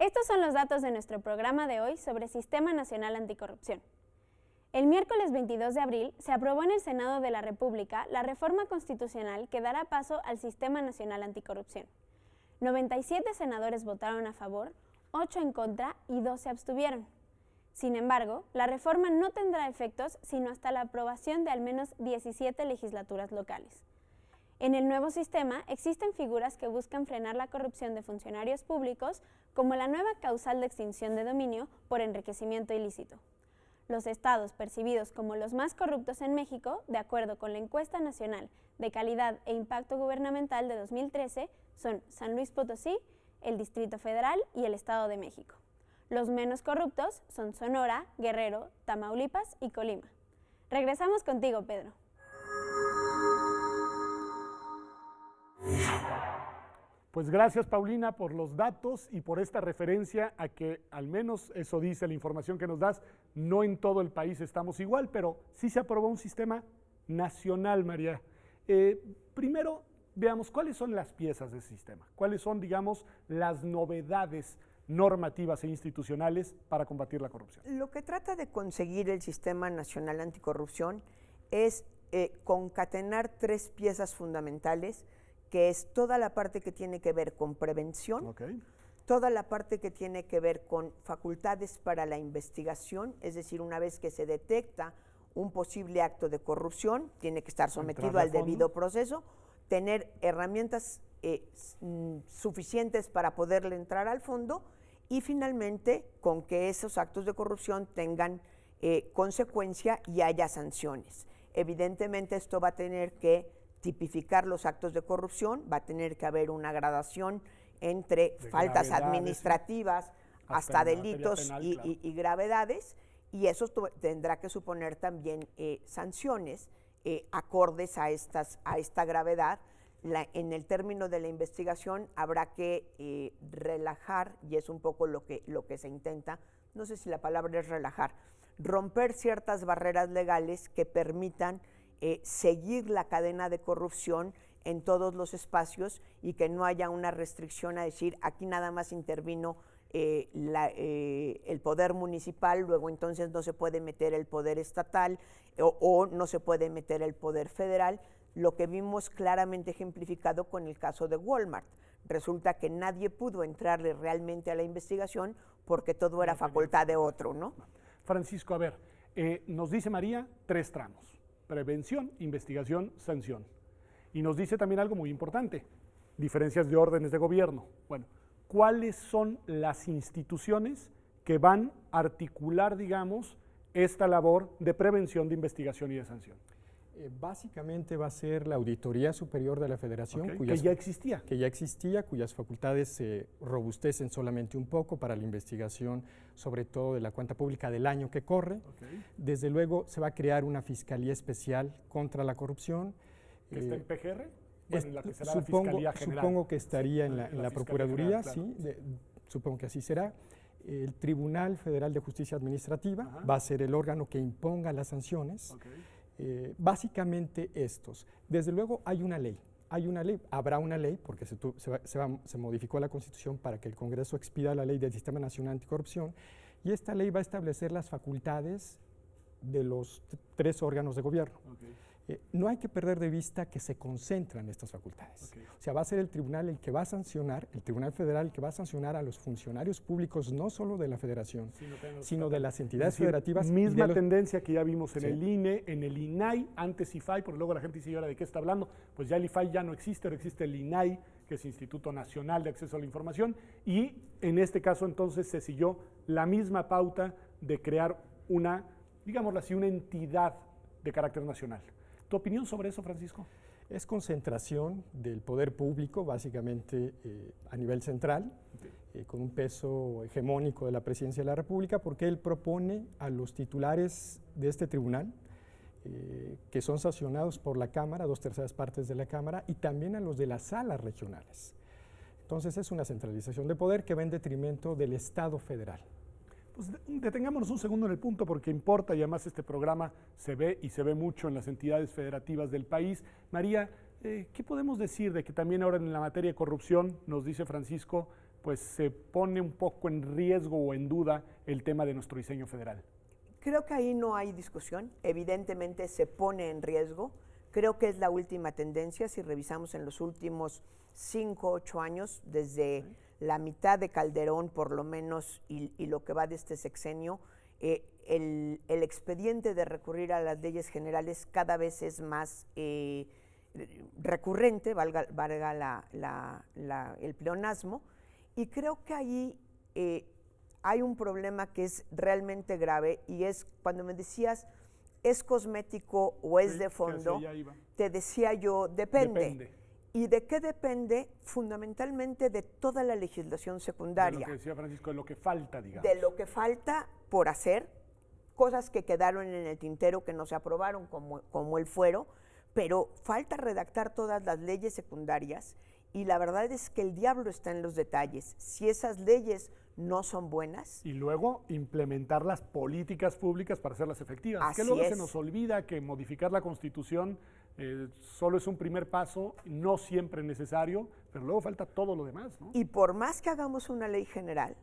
Estos son los datos de nuestro programa de hoy sobre Sistema Nacional Anticorrupción. El miércoles 22 de abril se aprobó en el Senado de la República la reforma constitucional que dará paso al Sistema Nacional Anticorrupción. 97 senadores votaron a favor, 8 en contra y 2 se abstuvieron. Sin embargo, la reforma no tendrá efectos sino hasta la aprobación de al menos 17 legislaturas locales. En el nuevo sistema existen figuras que buscan frenar la corrupción de funcionarios públicos, como la nueva causal de extinción de dominio por enriquecimiento ilícito. Los estados percibidos como los más corruptos en México, de acuerdo con la Encuesta Nacional de Calidad e Impacto Gubernamental de 2013, son San Luis Potosí, el Distrito Federal y el Estado de México. Los menos corruptos son Sonora, Guerrero, Tamaulipas y Colima. Regresamos contigo, Pedro. Pues gracias, Paulina, por los datos y por esta referencia a que, al menos eso dice la información que nos das, no en todo el país estamos igual, pero sí se aprobó un sistema nacional, María. Primero, veamos cuáles son las piezas del sistema, cuáles son, digamos, las novedades normativas e institucionales para combatir la corrupción. Lo que trata de conseguir el Sistema Nacional Anticorrupción es concatenar 3 piezas fundamentales, que es toda la parte que tiene que ver con prevención, toda la parte que tiene que ver con facultades para la investigación, es decir, una vez que se detecta un posible acto de corrupción, tiene que estar sometido al debido proceso, tener herramientas suficientes para poderle entrar al fondo y finalmente con que esos actos de corrupción tengan consecuencia y haya sanciones. Evidentemente esto va a tener que tipificar los actos de corrupción, va a tener que haber una gradación entre faltas administrativas hasta delitos y gravedades, y eso tendrá que suponer también sanciones acordes a esta gravedad. En el término de la investigación habrá que relajar, y es un poco lo que se intenta, no sé si la palabra es relajar, romper ciertas barreras legales que permitan seguir la cadena de corrupción en todos los espacios y que no haya una restricción a decir aquí nada más intervino el poder municipal, luego entonces no se puede meter el poder estatal o no se puede meter el poder federal, lo que vimos claramente ejemplificado con el caso de Walmart. Resulta que nadie pudo entrarle realmente a la investigación porque todo era facultad de otro, ¿no? Francisco, a ver, nos dice María 3 tramos. Prevención, investigación, sanción. Y nos dice también algo muy importante, diferencias de órdenes de gobierno. Bueno, ¿cuáles son las instituciones que van a articular, digamos, esta labor de prevención, de investigación y de sanción? Básicamente va a ser la Auditoría Superior de la Federación, que ya existía. Cuyas facultades se robustecen solamente un poco para la investigación, sobre todo de la cuenta pública del año que corre. Desde luego se va a crear una Fiscalía Especial contra la Corrupción. ¿Que está en PGR? Bueno, en la que será la Fiscalía General. Supongo que estaría en la Procuraduría, claro. Sí, supongo que así será. El Tribunal Federal de Justicia Administrativa va a ser el órgano que imponga las sanciones. Básicamente estos. Desde luego hay una ley, habrá una ley, porque se modificó la Constitución para que el Congreso expida la ley del Sistema Nacional Anticorrupción, y esta ley va a establecer las facultades de los 3 órganos de gobierno. No hay que perder de vista que se concentran estas facultades. O sea, va a ser el tribunal el que va a sancionar, el Tribunal Federal el que va a sancionar a los funcionarios públicos, no solo de la Federación, sino de las entidades federativas. Misma tendencia que ya vimos en el INE, en el INAI, antes IFAI, porque luego la gente dice, ¿y ahora de qué está hablando? Pues ya el IFAI ya no existe, ahora existe el INAI, que es Instituto Nacional de Acceso a la Información, y en este caso entonces se siguió la misma pauta de crear una, digámoslo así, una entidad de carácter nacional. ¿Tu opinión sobre eso, Francisco? Es concentración del poder público, básicamente a nivel central, con un peso hegemónico de la Presidencia de la República, porque él propone a los titulares de este tribunal, que son sancionados por la Cámara, 2/3 partes de la Cámara, y también a los de las salas regionales. Entonces es una centralización de poder que va en detrimento del Estado federal. Pues detengámonos un segundo en el punto porque importa y además este programa se ve y se ve mucho en las entidades federativas del país. María, ¿qué podemos decir de que también ahora en la materia de corrupción, nos dice Francisco, pues se pone un poco en riesgo o en duda el tema de nuestro diseño federal? Creo que ahí no hay discusión, evidentemente se pone en riesgo, creo que es la última tendencia, si revisamos en los últimos 5, 8 años, desde la mitad de Calderón por lo menos y lo que va de este sexenio, el expediente de recurrir a las leyes generales cada vez es más recurrente, valga el pleonasmo, y creo que ahí hay un problema que es realmente grave y es cuando me decías, ¿es cosmético o es de fondo? Te decía yo, depende. ¿Y de qué depende? Fundamentalmente de toda la legislación secundaria. De lo que decía Francisco, de lo que falta, digamos. De lo que falta por hacer, cosas que quedaron en el tintero que no se aprobaron como el fuero, pero falta redactar todas las leyes secundarias y la verdad es que el diablo está en los detalles. Si esas leyes no son buenas. Y luego implementar las políticas públicas para hacerlas efectivas. Así que luego es. se nos olvida que modificar la Constitución solo es un primer paso, no siempre necesario, pero luego falta todo lo demás, ¿no? Y por más que hagamos una ley general,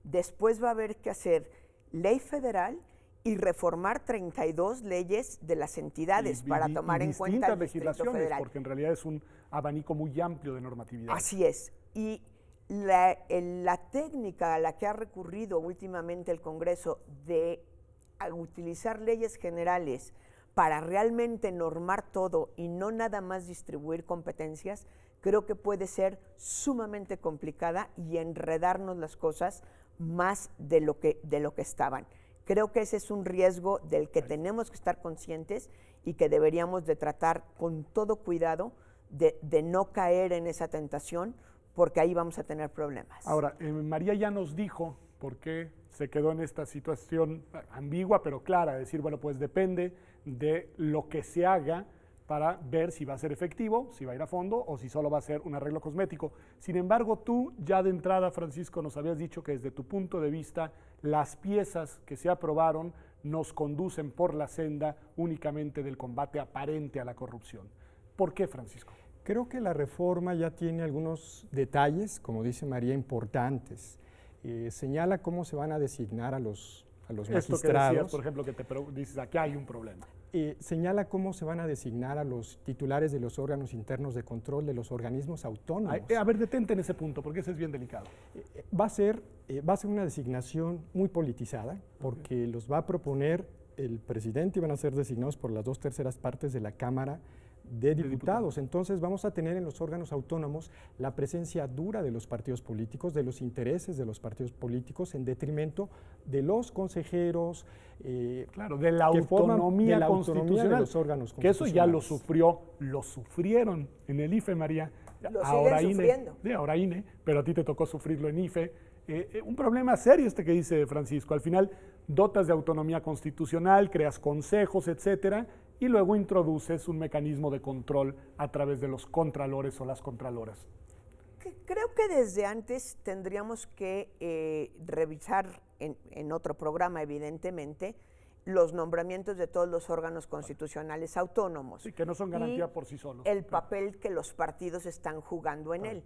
después va a haber que hacer ley federal y reformar 32 leyes de las entidades para tomar en cuenta el Distrito Federal. Porque en realidad es un abanico muy amplio de normatividad. Así es. Y la técnica a la que ha recurrido últimamente el Congreso de utilizar leyes generales para realmente normar todo y no nada más distribuir competencias, creo que puede ser sumamente complicada y enredarnos las cosas más de lo que estaban. Creo que ese es un riesgo del que tenemos que estar conscientes y que deberíamos de tratar con todo cuidado de no caer en esa tentación, porque ahí vamos a tener problemas. Ahora, María ya nos dijo por qué se quedó en esta situación ambigua, pero clara, decir, bueno, pues depende de lo que se haga para ver si va a ser efectivo, si va a ir a fondo o si solo va a ser un arreglo cosmético. Sin embargo, tú ya de entrada, Francisco, nos habías dicho que desde tu punto de vista, las piezas que se aprobaron nos conducen por la senda únicamente del combate aparente a la corrupción. ¿Por qué, Francisco? Creo que la reforma ya tiene algunos detalles, como dice María, importantes. Señala cómo se van a designar a los magistrados. Esto que decías, por ejemplo, que dices, aquí hay un problema. Señala cómo se van a designar a los titulares de los órganos internos de control de los organismos autónomos. A ver, detente en ese punto, porque ese es bien delicado. Va a ser una designación muy politizada, porque los va a proponer el presidente y van a ser designados por las 2/3 partes de la Cámara de diputados. Entonces vamos a tener en los órganos autónomos la presencia dura de los partidos políticos, de los intereses de los partidos políticos, en detrimento de los consejeros, claro, de la autonomía constitucional, de los órganos que eso ya lo sufrieron en el IFE, María. Ahora sufriendo. Ahora INE, pero a ti te tocó sufrirlo en IFE. Un problema serio este que dice Francisco. Al final dotas de autonomía constitucional, creas consejos, etcétera, y luego introduces un mecanismo de control a través de los contralores o las contraloras. Creo que desde antes tendríamos que revisar en otro programa, evidentemente, los nombramientos de todos los órganos constitucionales autónomos. Sí, que no son garantía por sí solos. El papel que los partidos están jugando en él.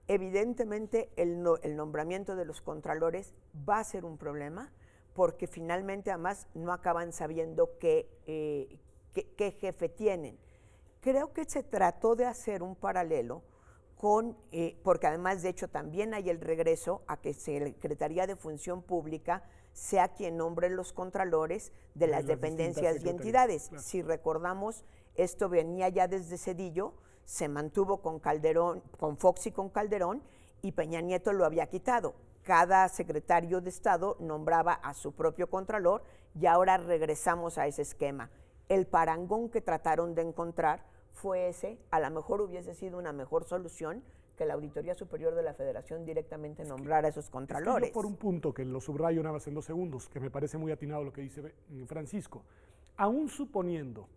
Evidentemente, el nombramiento de los contralores va a ser un problema, porque finalmente además no acaban sabiendo qué jefe tienen. Creo que se trató de hacer un paralelo con, porque además de hecho también hay el regreso a que Secretaría de Función Pública sea quien nombre los contralores de las dependencias y entidades. Claro. Si recordamos, esto venía ya desde Zedillo, se mantuvo con Calderón, con Fox y con Calderón, y Peña Nieto lo había quitado. Cada secretario de Estado nombraba a su propio contralor y ahora regresamos a ese esquema. El parangón que trataron de encontrar fue ese, a lo mejor hubiese sido una mejor solución que la Auditoría Superior de la Federación directamente nombrara a esos contralores. Yo por un punto, que lo subrayo nada más en 2 segundos, que me parece muy atinado lo que dice Francisco, aún suponiendo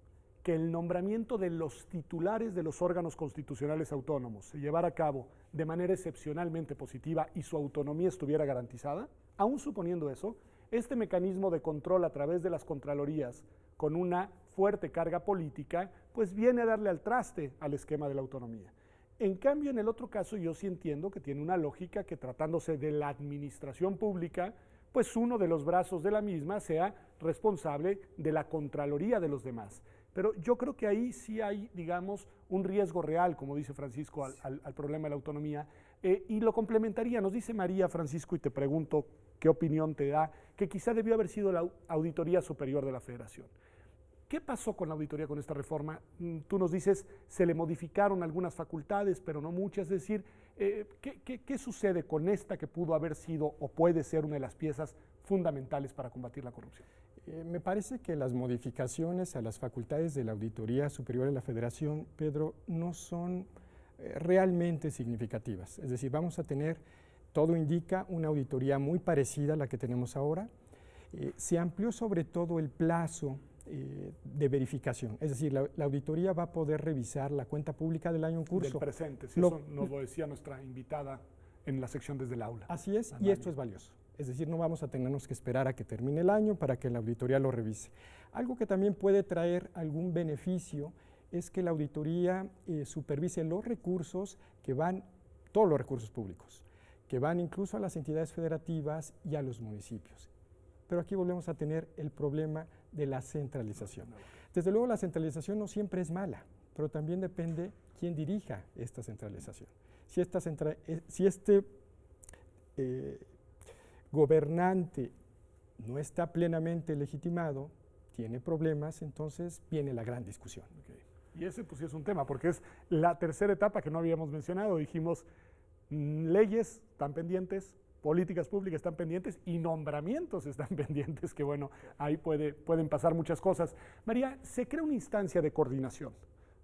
que el nombramiento de los titulares de los órganos constitucionales autónomos se llevara a cabo de manera excepcionalmente positiva y su autonomía estuviera garantizada, aún suponiendo eso, este mecanismo de control a través de las contralorías con una fuerte carga política, pues viene a darle al traste al esquema de la autonomía. En cambio, en el otro caso, yo sí entiendo que tiene una lógica que tratándose de la administración pública, pues uno de los brazos de la misma sea responsable de la Contraloría de los demás. Pero yo creo que ahí sí hay, digamos, un riesgo real, como dice Francisco, al problema de la autonomía, y lo complementaría. Nos dice María, Francisco, y te pregunto qué opinión te da, que quizá debió haber sido la Auditoría Superior de la Federación. ¿Qué pasó con la auditoría con esta reforma? Tú nos dices, se le modificaron algunas facultades, pero no muchas. Es decir, ¿qué sucede con esta que pudo haber sido o puede ser una de las piezas fundamentales para combatir la corrupción? Me parece que las modificaciones a las facultades de la Auditoría Superior de la Federación, Pedro, no son realmente significativas. Es decir, vamos a tener, todo indica, una auditoría muy parecida a la que tenemos ahora. Se amplió sobre todo el plazo de verificación, es decir, la auditoría va a poder revisar la cuenta pública del año en curso. Del presente, si eso nos lo decía nuestra invitada en la sección desde el aula. Así es, y esto es valioso. Es decir, no vamos a tenernos que esperar a que termine el año para que la auditoría lo revise. Algo que también puede traer algún beneficio es que la auditoría supervise los recursos que van, todos los recursos públicos, que van incluso a las entidades federativas y a los municipios. Pero aquí volvemos a tener el problema de la centralización. Desde luego la centralización no siempre es mala, pero también depende quién dirija esta centralización. Si este gobernante no está plenamente legitimado, tiene problemas, entonces viene la gran discusión. Okay. Y ese pues sí es un tema, porque es la tercera etapa que no habíamos mencionado. Dijimos, leyes están pendientes, políticas públicas están pendientes y nombramientos están pendientes, que bueno, ahí pueden pasar muchas cosas. María, se crea una instancia de coordinación.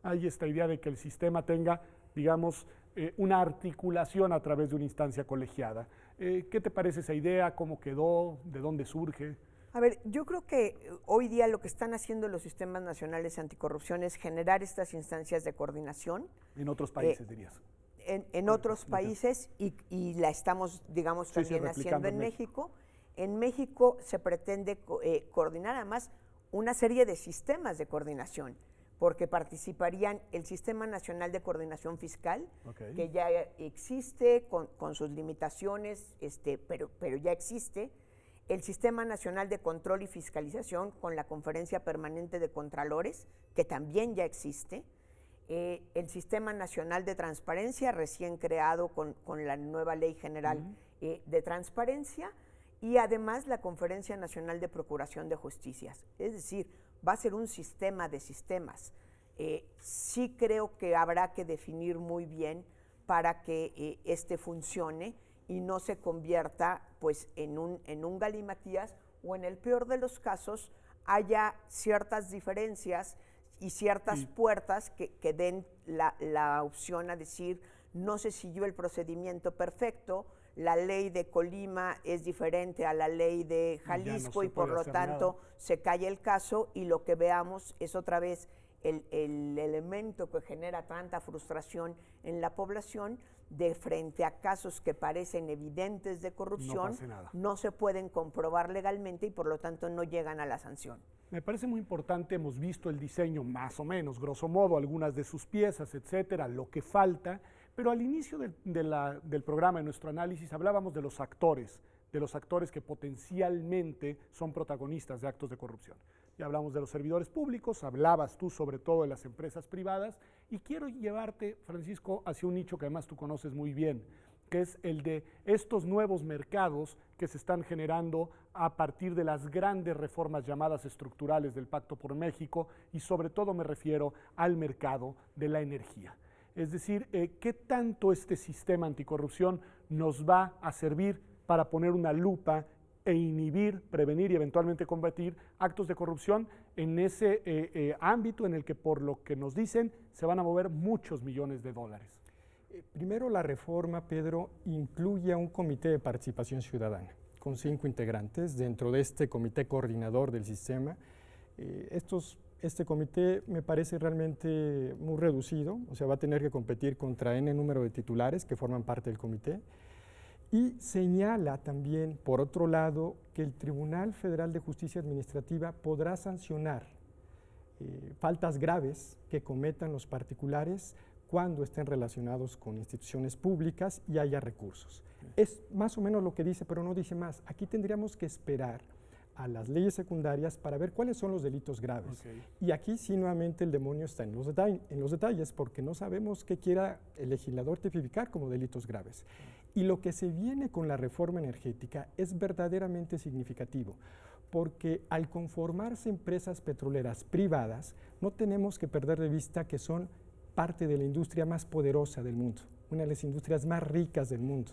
Hay esta idea de que el sistema tenga, digamos, una articulación a través de una instancia colegiada. ¿Qué te parece esa idea? ¿Cómo quedó? ¿De dónde surge? A ver, yo creo que hoy día lo que están haciendo los sistemas nacionales anticorrupción es generar estas instancias de coordinación. En otros países, dirías. En otros países y la estamos, digamos, también haciendo en México. En México se pretende coordinar además una serie de sistemas de coordinación, porque participarían el Sistema Nacional de Coordinación Fiscal, que ya existe con sus limitaciones, pero ya existe, el Sistema Nacional de Control y Fiscalización con la Conferencia Permanente de Contralores, que también ya existe, el Sistema Nacional de Transparencia, recién creado con la nueva Ley General de Transparencia, y además la Conferencia Nacional de Procuración de Justicias. Es decir, va a ser un sistema de sistemas. Sí creo que habrá que definir muy bien para que este funcione y no se convierta pues, en un galimatías o en el peor de los casos haya ciertas diferencias y ciertas puertas que den la opción a decir no se siguió el procedimiento perfecto, la ley de Colima es diferente a la ley de Jalisco y por lo tanto se cae el caso y lo que veamos es otra vez el elemento que genera tanta frustración en la población de frente a casos que parecen evidentes de corrupción, no se pueden comprobar legalmente y por lo tanto no llegan a la sanción. Me parece muy importante, hemos visto el diseño más o menos, grosso modo, algunas de sus piezas, etcétera, lo que falta, pero al inicio del programa, en nuestro análisis, hablábamos de los actores que potencialmente son protagonistas de actos de corrupción. Ya hablamos de los servidores públicos, hablabas tú sobre todo de las empresas privadas, y quiero llevarte, Francisco, hacia un nicho que además tú conoces muy bien, que es el de estos nuevos mercados que se están generando a partir de las grandes reformas llamadas estructurales del Pacto por México, y sobre todo me refiero al mercado de la energía. Es decir, ¿qué tanto este sistema anticorrupción nos va a servir para poner una lupa e inhibir, prevenir y eventualmente combatir actos de corrupción en ese ámbito en el que, por lo que nos dicen, se van a mover muchos millones de dólares? Primero, la reforma, Pedro, incluye a un comité de participación ciudadana con 5 integrantes dentro de este comité coordinador del sistema. Este comité me parece realmente muy reducido, o sea, va a tener que competir contra N número de titulares que forman parte del comité. Y señala también, por otro lado, que el Tribunal Federal de Justicia Administrativa podrá sancionar faltas graves que cometan los particulares cuando estén relacionados con instituciones públicas y haya recursos. Es más o menos lo que dice, pero no dice más. Aquí tendríamos que esperar a las leyes secundarias para ver cuáles son los delitos graves. Y aquí sí nuevamente el demonio está en los detalles, porque no sabemos qué quiera el legislador tipificar como delitos graves. Y lo que se viene con la reforma energética es verdaderamente significativo, porque al conformarse empresas petroleras privadas, no tenemos que perder de vista que son parte de la industria más poderosa del mundo, una de las industrias más ricas del mundo.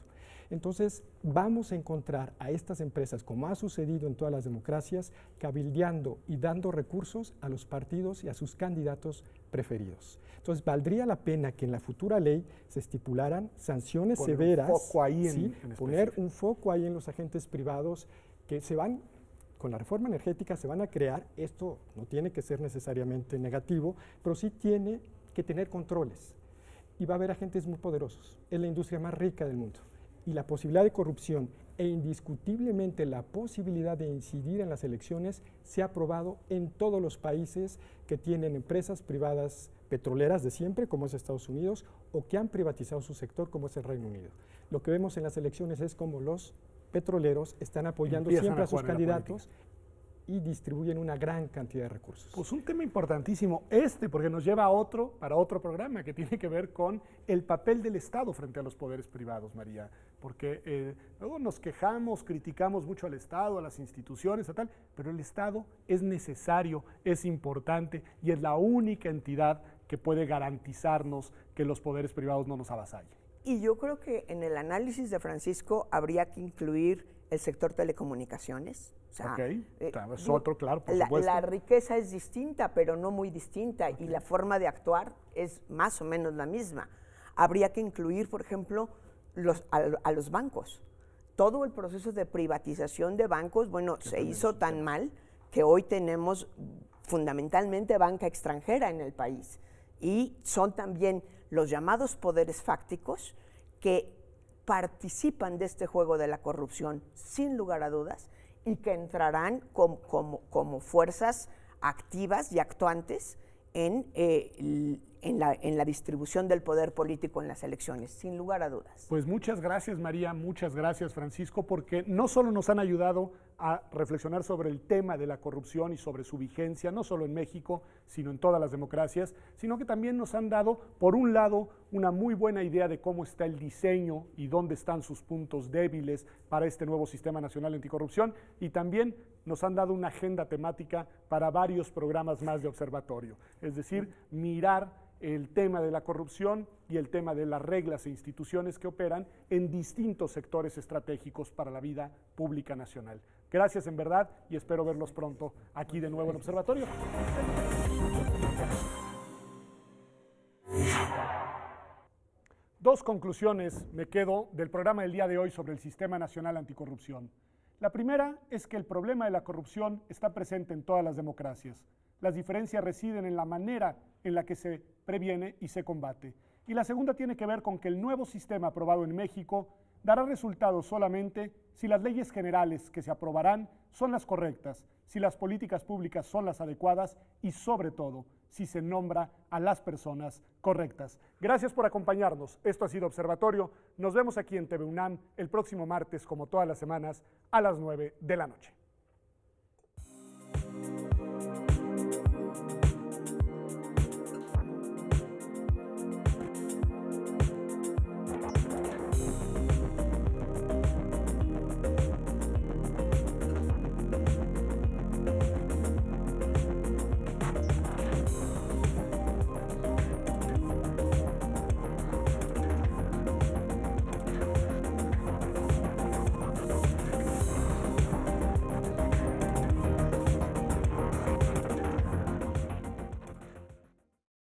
Entonces, vamos a encontrar a estas empresas, como ha sucedido en todas las democracias, cabildeando y dando recursos a los partidos y a sus candidatos preferidos. Entonces, valdría la pena que en la futura ley se estipularan sanciones severas, un foco ahí poner un foco ahí en los agentes privados que se van, con la reforma energética se van a crear. Esto no tiene que ser necesariamente negativo, pero sí tiene que tener controles. Y va a haber agentes muy poderosos, es la industria más rica del mundo. Y la posibilidad de corrupción e indiscutiblemente la posibilidad de incidir en las elecciones se ha probado en todos los países que tienen empresas privadas petroleras de siempre, como es Estados Unidos, o que han privatizado su sector, como es el Reino Unido. Lo que vemos en las elecciones es como los petroleros están apoyando siempre a sus candidatos y distribuyen una gran cantidad de recursos. Pues un tema importantísimo porque nos lleva para otro programa que tiene que ver con el papel del Estado frente a los poderes privados, María, porque luego nos quejamos, criticamos mucho al Estado, a las instituciones, a tal, pero el Estado es necesario, es importante y es la única entidad que puede garantizarnos que los poderes privados no nos avasallen. Y yo creo que en el análisis de Francisco habría que incluir el sector telecomunicaciones. O sea, es otro, claro, por supuesto. La riqueza es distinta, pero no muy distinta, y la forma de actuar es más o menos la misma. Habría que incluir, por ejemplo, a los bancos. Todo el proceso de privatización de bancos, bueno, se hizo tan mal que hoy tenemos fundamentalmente banca extranjera en el país. Y son también los llamados poderes fácticos que participan de este juego de la corrupción, sin lugar a dudas, y que entrarán como fuerzas activas y actuantes en la distribución del poder político en las elecciones, sin lugar a dudas. Pues muchas gracias, María, muchas gracias, Francisco, porque no solo nos han ayudado a reflexionar sobre el tema de la corrupción y sobre su vigencia, no solo en México, sino en todas las democracias, sino que también nos han dado, por un lado, una muy buena idea de cómo está el diseño y dónde están sus puntos débiles para este nuevo Sistema Nacional Anticorrupción, y también nos han dado una agenda temática para varios programas más de observatorio, es decir, mirar el tema de la corrupción y el tema de las reglas e instituciones que operan en distintos sectores estratégicos para la vida pública nacional. Gracias en verdad y espero verlos pronto aquí de nuevo en Observatorio. Dos conclusiones me quedo del programa del día de hoy sobre el Sistema Nacional Anticorrupción. La primera es que el problema de la corrupción está presente en todas las democracias. Las diferencias residen en la manera en la que se previene y se combate. Y la segunda tiene que ver con que el nuevo sistema aprobado en México dará resultados solamente si las leyes generales que se aprobarán son las correctas, si las políticas públicas son las adecuadas y sobre todo si se nombra a las personas correctas. Gracias por acompañarnos. Esto ha sido Observatorio. Nos vemos aquí en TV UNAM el próximo martes, como todas las semanas, a las 9 de la noche.